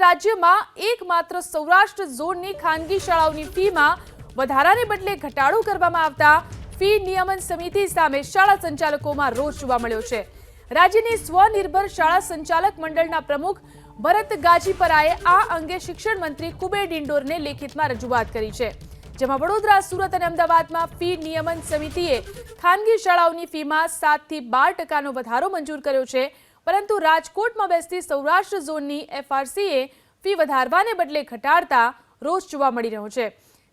રાજ્યમાં એકમાત્ર સૌરાષ્ટ્ર ઝોનની ખાનગી શાળાઓની ફીમાં વધારાને બદલે ઘટાડો કરવામાં આવતા ફી નિયમન સમિતિ સામે શાળા સંચાલકોમાં રોષ જોવા મળ્યો છે। રાજ્યની સ્વનિર્ભર શાળા સંચાલક મંડળના પ્રમુખ ભરત ગાજીપરાએ આ અંગે શિક્ષણ મંત્રી કુબેર ડિંડોરને લેખિતમાં રજૂઆત કરી છે, જેમાં વડોદરા, સુરત અને અમદાવાદમાં ફી નિયમન સમિતિએ ખાનગી શાળાઓની ફીમાં 7 થી 12% વધારો મંજૂર કર્યો છે, પરંતુ રાજકોટમાં બેસતી સૌરાષ્ટ્ર ઝોનની એફઆરસીએ ફી વધારવાને બદલે ઘટાડતા રોષ જોવા મળી રહ્યો છે।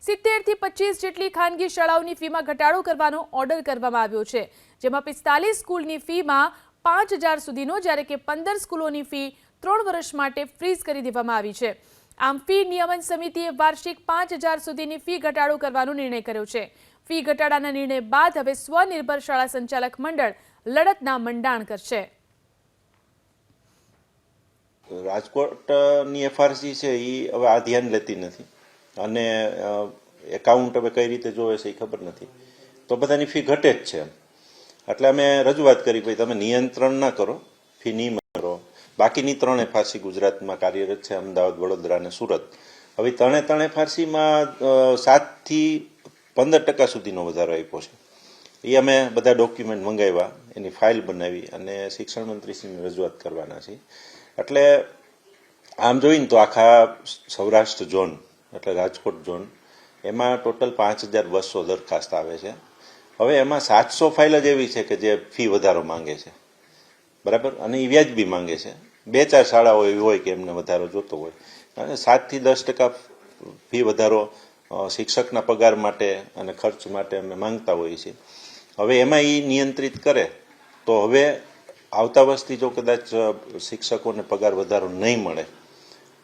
70 થી 25 જેટલી ખાનગી શાળાઓની ફીમાં ઘટાડો કરવાનો ઓર્ડર કરવામાં આવ્યો છે, જેમાં 45 સ્કૂલની ફીમાં 5000 સુધીનો, જ્યારે કે 15 સ્કૂલોની ફી 3 વર્ષ માટે ફ્રીઝ કરી દેવામાં આવી છે। આમ ફી નિયમન સમિતિએ વાર્ષિક 5000 સુધીની ફી ઘટાડો કરવાનો નિર્ણય કર્યો છે। ફી ઘટાડાના નિર્ણય બાદ હવે સ્વનિર્ભર શાળા સંચાલક મંડળ લડતના મંડાણ કરશે। રાજકોટની એફઆરસી છે એ હવે આ ધ્યાન લેતી નથી અને એકાઉન્ટ હવે કઈ રીતે જોવે છે એ ખબર નથી, તો બધાની ફી ઘટે જ છે। એટલે અમે રજૂઆત કરી, ભાઈ તમે નિયંત્રણ ના કરો, ફી નહીં કરો। બાકીની 3 એફઆરસી ગુજરાતમાં કાર્યરત છે, અમદાવાદ, વડોદરા અને સુરત। હવે 3 એફઆરસીમાં 7 થી 15% સુધીનો વધારો આપ્યો છે। એ અમે બધા ડોક્યુમેન્ટ મંગાવ્યા, એની ફાઇલ બનાવી અને શિક્ષણ મંત્રીશ્રીને રજૂઆત કરવાના છે। એટલે આમ જોઈને તો આખા સૌરાષ્ટ્ર ઝોન એટલે રાજકોટ ઝોન એમાં ટોટલ 5200 દરખાસ્ત આવે છે। હવે એમાં 700 ફાઇલ જ એવી છે કે જે ફી વધારો માંગે છે, બરાબર, અને એ વ્યાજબી માંગે છે। 2-4 શાળાઓ એવી હોય કે એમને વધારો જોતો હોય, અને 7 થી 10% ફી વધારો શિક્ષકના પગાર માટે અને ખર્ચ માટે અમે માંગતા હોઈએ છીએ। હવે એમાં એ નિયંત્રિત કરે તો હવે આવતા વર્ષથી જો કદાચ શિક્ષકોને પગાર વધારો નહીં મળે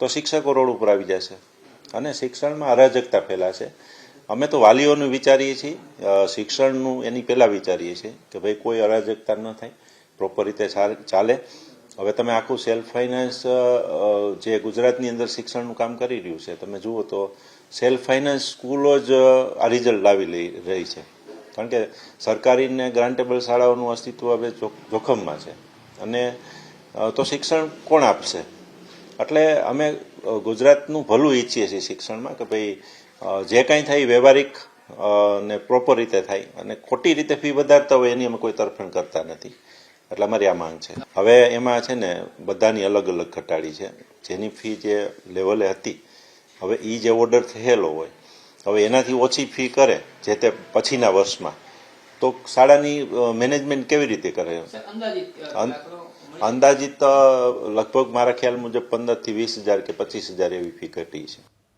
તો શિક્ષકો રોડ ઉપર આવી જશે અને શિક્ષણમાં અરાજકતા ફેલાશે। અમે તો વાલીઓનું વિચારીએ છીએ, શિક્ષણનું એની પહેલાં વિચારીએ છીએ કે ભાઈ કોઈ અરાજકતા ન થાય, પ્રોપર રીતે ચાલે। હવે તમે આખું સેલ્ફ ફાઇનાન્સ જે ગુજરાતની અંદર શિક્ષણનું કામ કરી રહ્યું છે, તમે જુઓ તો સેલ્ફ ફાઇનાન્સ સ્કૂલો જ આ રિઝલ્ટ લાવી રહી છે, કારણ કે સરકારી ને ગ્રાન્ટેબલ શાળાઓનું અસ્તિત્વ હવે જોખમમાં છે, અને તો શિક્ષણ કોણ આપશે? એટલે અમે ગુજરાતનું ભલું ઈચ્છીએ છીએ શિક્ષણમાં કે ભાઈ જે કાંઈ થાય વ્યવહારિક ને પ્રોપર રીતે થાય, અને ખોટી રીતે ફી વધારતા હોય એની અમે કોઈ તરફેણ કરતા નથી। એટલે અમારી આ માંગ છે। હવે એમાં છે ને બધાની અલગ અલગ ઘટાડી છે, જેની ફી જે લેવલે હતી, હવે એ જે ઓર્ડર થયેલો હોય હવે એનાથી ઓછી ફી કરે જે તે પછીના વર્ષમાં, તો શાળાની મેનેજમેન્ટ કેવી રીતે કરે? અંદાજિત લગભગ મારા ખ્યાલ મુજબ 15 થી 20,000 કે 25,000 એવી ફી ઘટી છે।